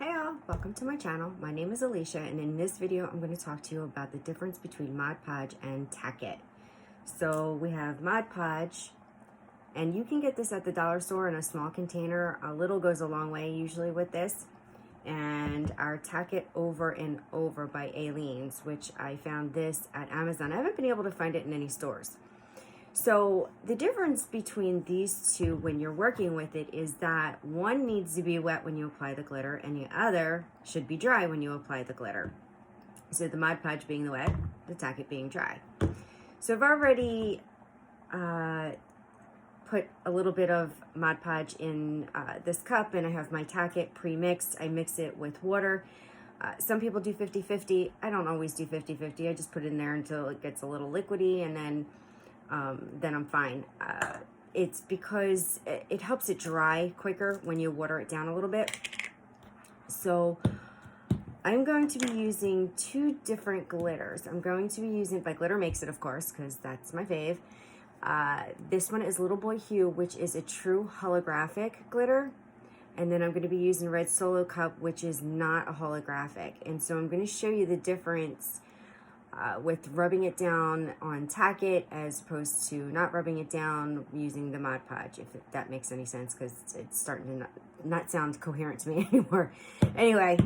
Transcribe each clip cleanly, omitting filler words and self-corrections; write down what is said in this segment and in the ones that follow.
Hey all, welcome to my channel. My name is Alicia, and in this video I'm going to talk to you about the difference between Mod Podge and Tack-it. So we have Mod Podge, and you can get this at the dollar store in a small container. A little goes a long way usually with this. And our Tack-it Over and Over by Aleene's, which I found this at Amazon. I haven't been able to find it in any stores. So the difference between these two when you're working with it is that one needs to be wet when you apply the glitter and the other should be dry when you apply the glitter. So the Mod Podge being the wet, the Tack-it being dry. So I've already put a little bit of Mod Podge in this cup, and I have my Tack-it pre-mixed. I mix it with water. Some people do 50-50. I don't always do 50-50. I just put it in there until it gets a little liquidy, and then I'm fine. It's because it helps it dry quicker when you water it down a little bit. So I'm going to be using two different glitters. I'm going to be using, by Glitter Makes It, of course, because that's my fave. This one is Little Boy Hue, which is a true holographic glitter. And then I'm going to be using Red Solo Cup, which is not a holographic. And so I'm going to show you the difference with rubbing it down on Tack-it as opposed to not rubbing it down using the Mod Podge, if that makes any sense, because it's starting to not sound coherent to me anymore. Anyway,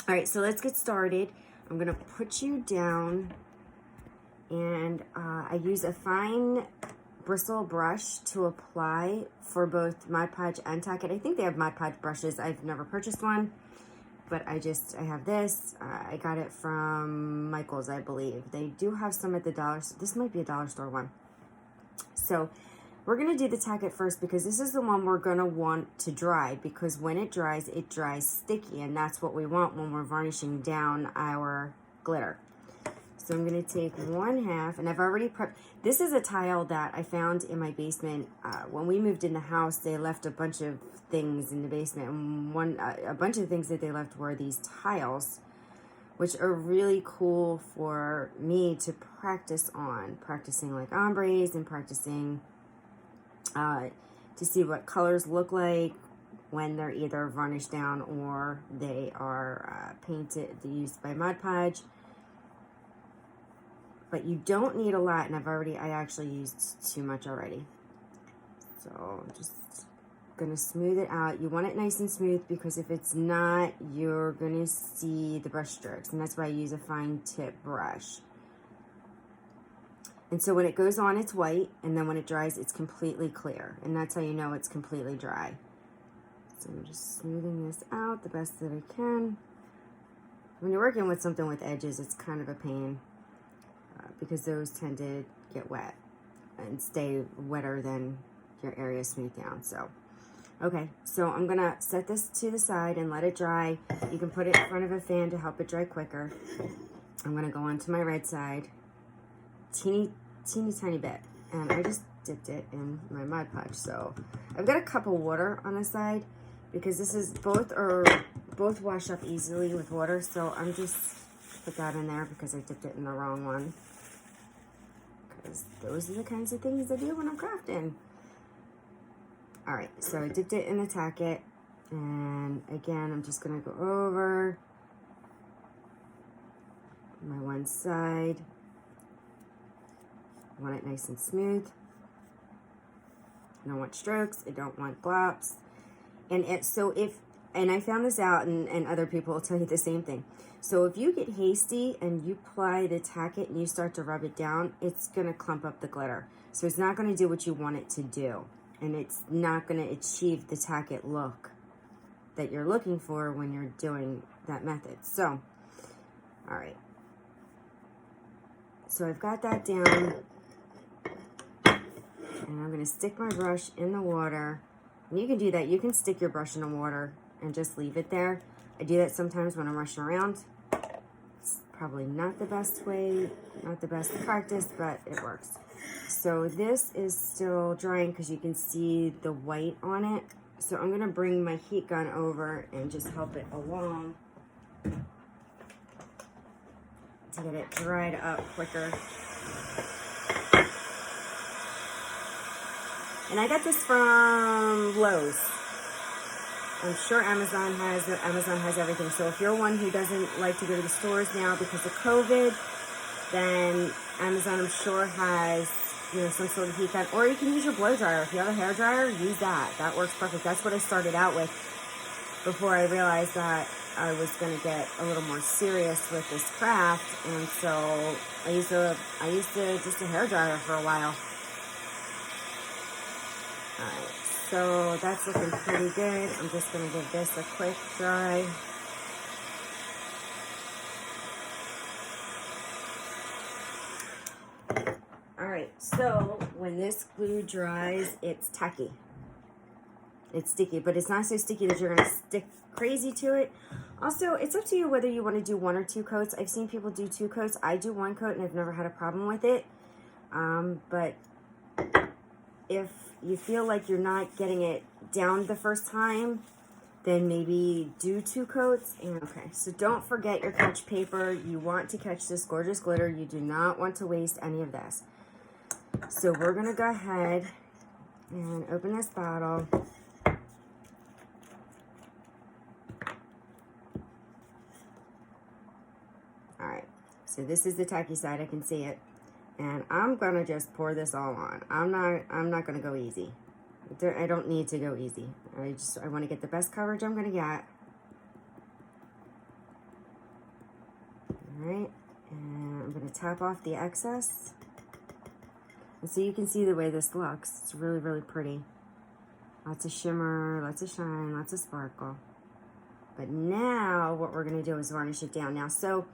all right, so let's get started. I'm going to put you down, and I use a fine bristle brush to apply for both Mod Podge and Tack-it. I think they have Mod Podge brushes. I've never purchased one. But I have this. I got it from Michael's, I believe. They do have some at the dollar store. This might be a dollar store one. So we're going to do the Tack-it first because this is the one we're going to want to dry, because when it dries sticky, and that's what we want when we're varnishing down our glitter. So I'm going to take 1/2, and I've already prepped. This is a tile that I found in my basement. When we moved in the house, they left a bunch of things in the basement, and a bunch of things that they left were these tiles, which are really cool for me to practice on, practicing like ombres and practicing to see what colors look like when they're either varnished down or they are painted, used by Mod Podge. But you don't need a lot, and I actually used too much already. So I'm just gonna smooth it out. You want it nice and smooth, because if it's not, you're gonna see the brush strokes, and that's why I use a fine tip brush. And so when it goes on, it's white, and then when it dries, it's completely clear, and that's how you know it's completely dry. So I'm just smoothing this out the best that I can. When you're working with something with edges, it's kind of a pain, because those tend to get wet and stay wetter than your area smooth down. So okay, so I'm gonna set this to the side and let it dry. You can put it in front of a fan to help it dry quicker. I'm gonna go on to my red side, teeny tiny bit, and I just dipped it in my Mod Podge. So I've got a cup of water on the side, because this is both wash up easily with water. So I'm just put that in there because I dipped it in the wrong one, because those are the kinds of things I do when I'm crafting. All right, so I dipped it in the Tack-it, and again, I'm just gonna go over my one side. I want it nice and smooth. I don't want strokes, I don't want glops. And I found this out, and other people will tell you the same thing. So if you get hasty and you apply the Tack-it and you start to rub it down, it's gonna clump up the glitter. So it's not gonna do what you want it to do. And it's not going to achieve the Tack-it look that you're looking for when you're doing that method. So, all right. So I've got that down. And I'm going to stick my brush in the water. And you can do that. You can stick your brush in the water and just leave it there. I do that sometimes when I'm rushing around. It's probably not the best way, not the best practice, but it works. So this is still drying because you can see the white on it. So I'm going to bring my heat gun over and just help it along to get it dried up quicker. And I got this from Lowe's. I'm sure Amazon has everything. So if you're one who doesn't like to go to the stores now because of COVID, then Amazon, I'm sure, has, you know, some sort of heat gun. Or you can use your blow dryer. If you have a hair dryer, use that. That works perfect. That's what I started out with before I realized that I was going to get a little more serious with this craft. And so I used just a hair dryer for a while. Alright, so that's looking pretty good. I'm just going to give this a quick dry. Alright, so when this glue dries, it's tacky. It's sticky, but it's not so sticky that you're going to stick crazy to it. Also, it's up to you whether you want to do 1 or 2 coats. I've seen people do 2 coats. I do 1 coat, and I've never had a problem with it. But if you feel like you're not getting it down the first time, then maybe do 2 coats. And okay, so don't forget your catch paper. You want to catch this gorgeous glitter. You do not want to waste any of this. So we're going to go ahead and open this bottle. Alright, so this is the tacky side. I can see it. And I'm going to just pour this all on. I'm not going to go easy. I don't need to go easy. I want to get the best coverage I'm going to get. Alright, and I'm going to tap off the excess. And so you can see the way this looks. It's really, really pretty. Lots of shimmer, lots of shine, lots of sparkle. But now what we're going to do is varnish it down. Now, so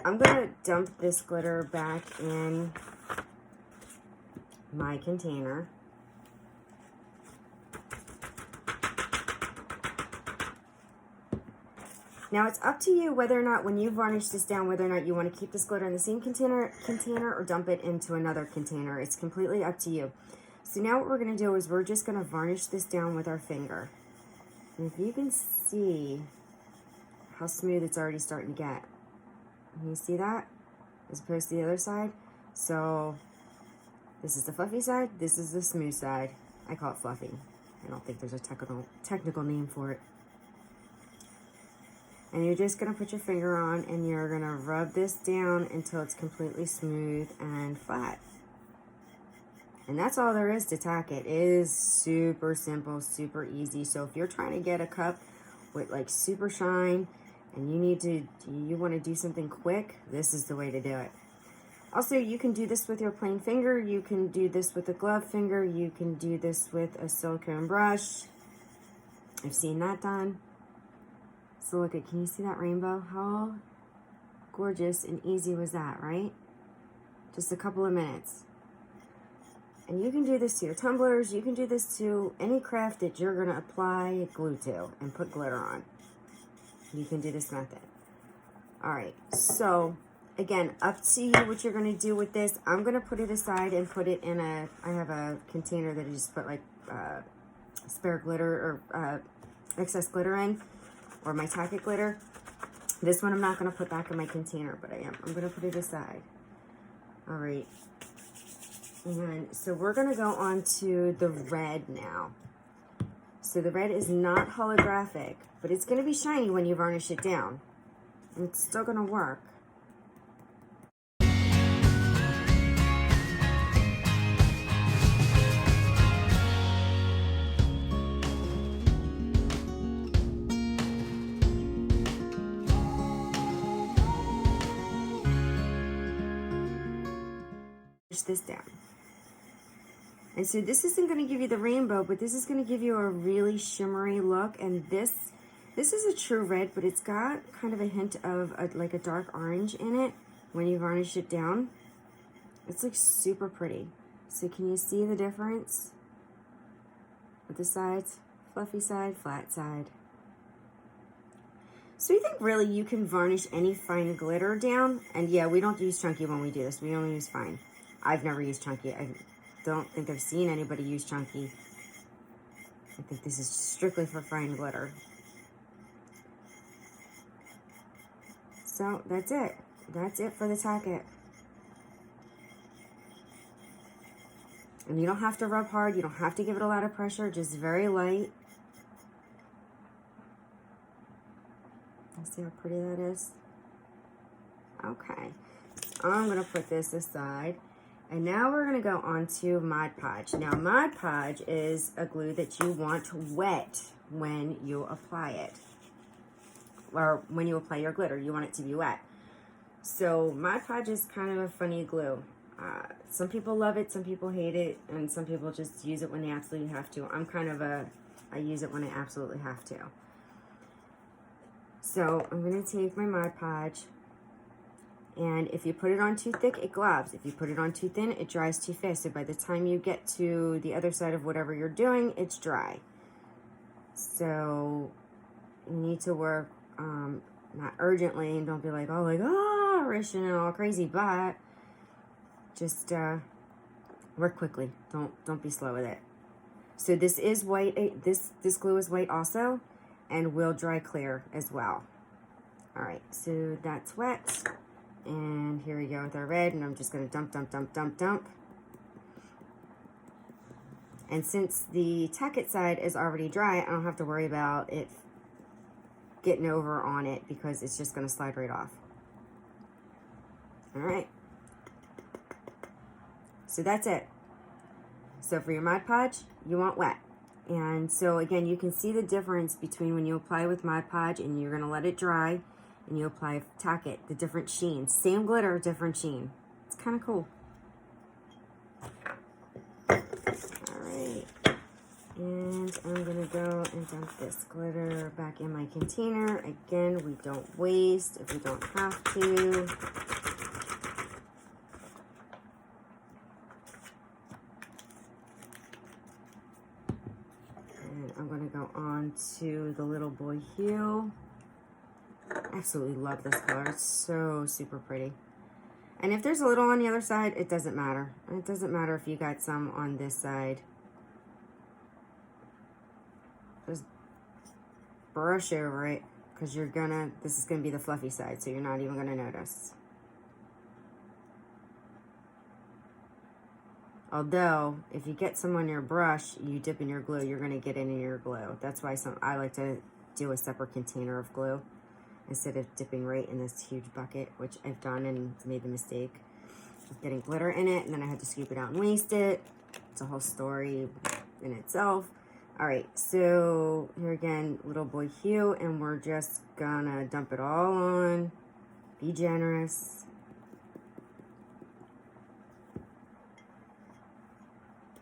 I'm going to dump this glitter back in my container. Now it's up to you whether or not, when you varnish this down, whether or not you want to keep this glitter in the same container or dump it into another container. It's completely up to you. So now what we're going to do is we're just going to varnish this down with our finger. And if you can see how smooth it's already starting to get. Can you see that? As opposed to the other side. So this is the fluffy side, this is the smooth side. I call it fluffy. I don't think there's a technical name for it. And you're just gonna put your finger on and you're gonna rub this down until it's completely smooth and flat. And that's all there is to Tack-it. It is super simple, super easy. So if you're trying to get a cup with like super shine and you want to do something quick, this is the way to do it. Also, you can do this with your plain finger. You can do this with a glove finger. You can do this with a silicone brush. I've seen that done. So look at, can you see that rainbow? How gorgeous and easy was that, right? Just a couple of minutes. And you can do this to your tumblers. You can do this to any craft that you're going to apply glue to and put glitter on. You can do this method. Alright, so again, up to you what you're going to do with this. I'm going to put it aside and put it in I have a container that I just put like spare glitter or excess glitter in, or my Tack-it glitter. This one I'm not going to put back in my container, but I'm going to put it aside. Alright, and so we're going to go on to the red now. So the red is not holographic, but it's going to be shiny when you varnish it down. And it's still going to work. Push this down. And so this isn't going to give you the rainbow, but this is going to give you a really shimmery look. And this is a true red, but it's got kind of a hint of like a dark orange in it when you varnish it down. It's like super pretty. So can you see the difference with the sides? Fluffy side, flat side. So you think really you can varnish any fine glitter down? And yeah, we don't use chunky when we do this. We only use fine. I've never used chunky. I don't think I've seen anybody use chunky. I think this is strictly for fine glitter. So that's it. That's it for the Tack-it. And you don't have to rub hard. You don't have to give it a lot of pressure. Just very light. See how pretty that is? Okay, I'm gonna put this aside. And now we're gonna go on to Mod Podge. Now Mod Podge is a glue that you want wet when you apply it. Or when you apply your glitter, you want it to be wet. So Mod Podge is kind of a funny glue. Some people love it, some people hate it, and some people just use it when they absolutely have to. I'm kind of I use it when I absolutely have to. So I'm gonna take my Mod Podge, and if you put it on too thick, it globs. If you put it on too thin, it dries too fast. So by the time you get to the other side of whatever you're doing, it's dry. So you need to work not urgently, and don't be like, oh, rushing and all crazy, but just work quickly. Don't be slow with it. So this is white. This glue is white also, and will dry clear as well. All right, so that's wet. And here we go with our red, and I'm just gonna dump. And since the Tack-it side is already dry, I don't have to worry about it getting over on it because it's just gonna slide right off. All right. So that's it. So for your Mod Podge, you want wet. And so again, you can see the difference between when you apply with Mod Podge and you're gonna let it dry, and you apply Tack-it, the different sheens. Same glitter, different sheen. It's kind of cool. All right. And I'm gonna go and dump this glitter back in my container. Again, we don't waste if we don't have to. And I'm gonna go on to the Little Boy Hue. Absolutely love this color. It's so super pretty. And if there's a little on the other side, it doesn't matter. It doesn't matter if you got some on this side. Just brush over it, because this is gonna be the fluffy side, so you're not even gonna notice. Although, if you get some on your brush, you dip in your glue, you're gonna get it in your glue. That's why I like to do a separate container of glue instead of dipping right in this huge bucket, which I've done and made the mistake of getting glitter in it, and then I had to scoop it out and waste it. It's a whole story in itself. All right, so here again, Little Boy Hue, and we're just gonna dump it all on. Be generous.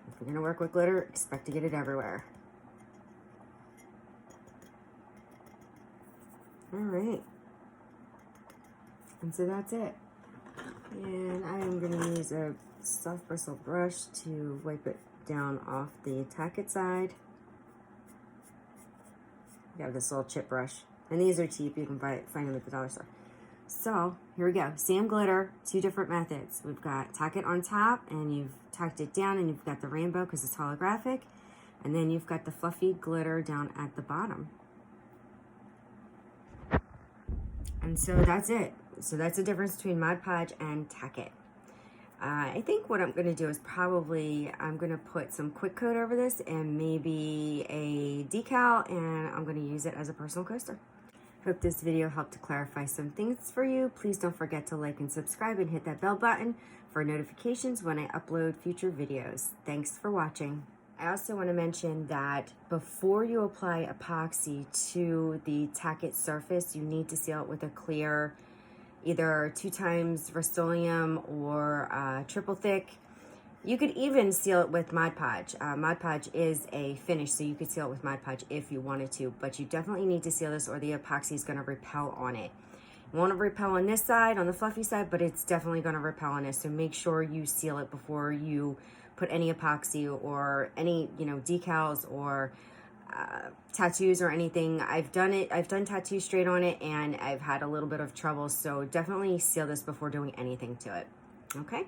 If you're gonna work with glitter, expect to get it everywhere. All right, and so that's it. And I am going to use a soft bristle brush to wipe it down off the Tack-it side. I have this little chip brush, and these are cheap. You can find them at the dollar store. So here we go. Same glitter, two different methods. We've got Tack-it on top, and you've tacked it down, and you've got the rainbow because it's holographic, and then you've got the fluffy glitter down at the bottom. And so that's it. So that's the difference between Mod Podge and Tack-it. I think what I'm going to do is I'm going to put some quick coat over this and maybe a decal, and I'm going to use it as a personal coaster. Hope this video helped to clarify some things for you. Please don't forget to like and subscribe and hit that bell button for notifications when I upload future videos. Thanks for watching. I also want to mention that before you apply epoxy to the Tack-it surface, you need to seal it with a clear, either 2x Rust-Oleum or triple thick. You could even seal it with Mod Podge. Mod Podge is a finish, so you could seal it with Mod Podge if you wanted to, but you definitely need to seal this or the epoxy is going to repel on it. It won't repel on this side, on the fluffy side, but it's definitely going to repel on this, so make sure you seal it before you put any epoxy or any, decals or tattoos or anything. I've done tattoos straight on it, and I've had a little bit of trouble, so definitely seal this before doing anything to it. Okay?